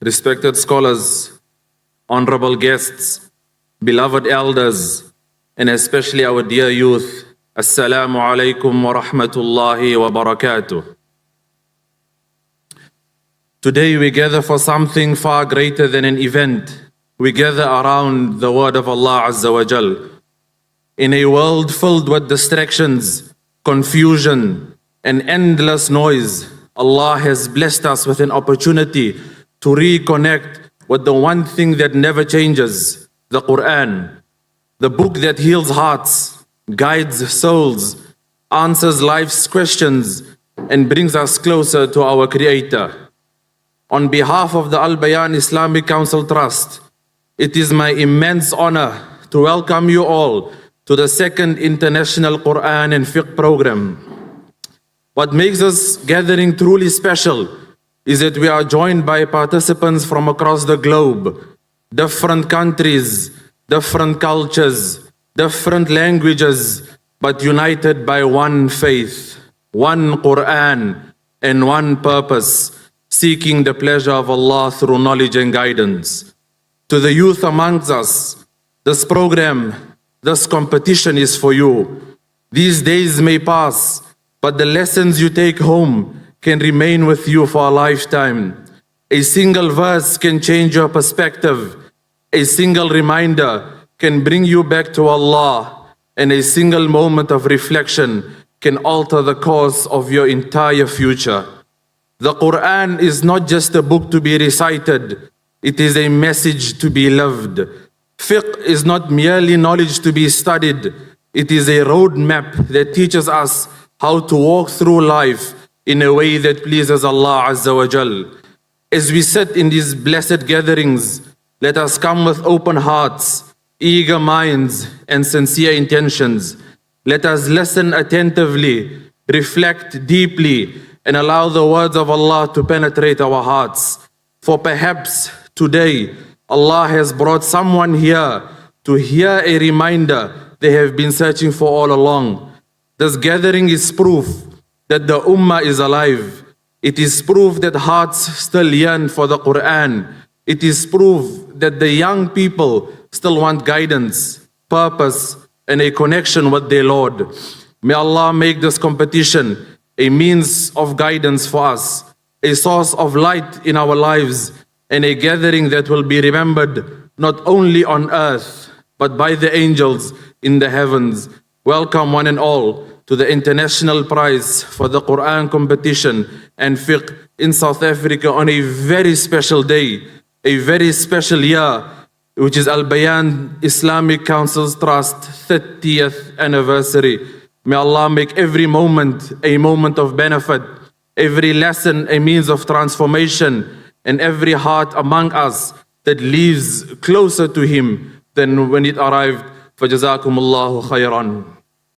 respected scholars, honorable guests, beloved elders, and especially our dear youth, Assalamu alaikum wa rahmatullahi wa barakatuh. Today we gather for something far greater than an event. We gather around the word of Allah Azza wa Jal. In a world filled with distractions, confusion, and endless noise, Allah has blessed us with an opportunity to reconnect with the one thing that never changes, the Qur'an, the book that heals hearts, guides souls, answers life's questions, and brings us closer to our Creator. On behalf of the Al Bayan Islamic Council Trust, it is my immense honor to welcome you all to the second International Qur'an and Fiqh program. What makes this gathering truly special is that we are joined by participants from across the globe, different countries, different cultures, different languages, but united by one faith, one Qur'an, and one purpose, seeking the pleasure of Allah through knowledge and guidance. To the youth amongst us, this program, this competition is for you. These days may pass, but the lessons you take home can remain with you for a lifetime. A single verse can change your perspective. A single reminder can bring you back to Allah. And a single moment of reflection can alter the course of your entire future. The Qur'an is not just a book to be recited. It is a message to be lived. Fiqh is not merely knowledge to be studied. It is a roadmap that teaches us how to walk through life in a way that pleases Allah Azza wa Jal. As we sit in these blessed gatherings, let us come with open hearts, eager minds, and sincere intentions. Let us listen attentively, reflect deeply, and allow the words of Allah to penetrate our hearts. For perhaps today, Allah has brought someone here to hear a reminder they have been searching for all along. This gathering is proof that the Ummah is alive. It is proof that hearts still yearn for the Qur'an. It is proof that the young people still want guidance, purpose, and a connection with their Lord. May Allah make this competition a means of guidance for us, a source of light in our lives, and a gathering that will be remembered not only on earth, but by the angels in the heavens. Welcome one and all to the International Prize for the Qur'an competition and Fiqh in South Africa on a very special day, a very special year, which is Al Bayan Islamic Council's Trust 30th anniversary. May Allah make every moment a moment of benefit, every lesson a means of transformation, and every heart among us that lives closer to Him than when it arrived. فَجَزَاكُمُ اللَّهُ خَيْرًا.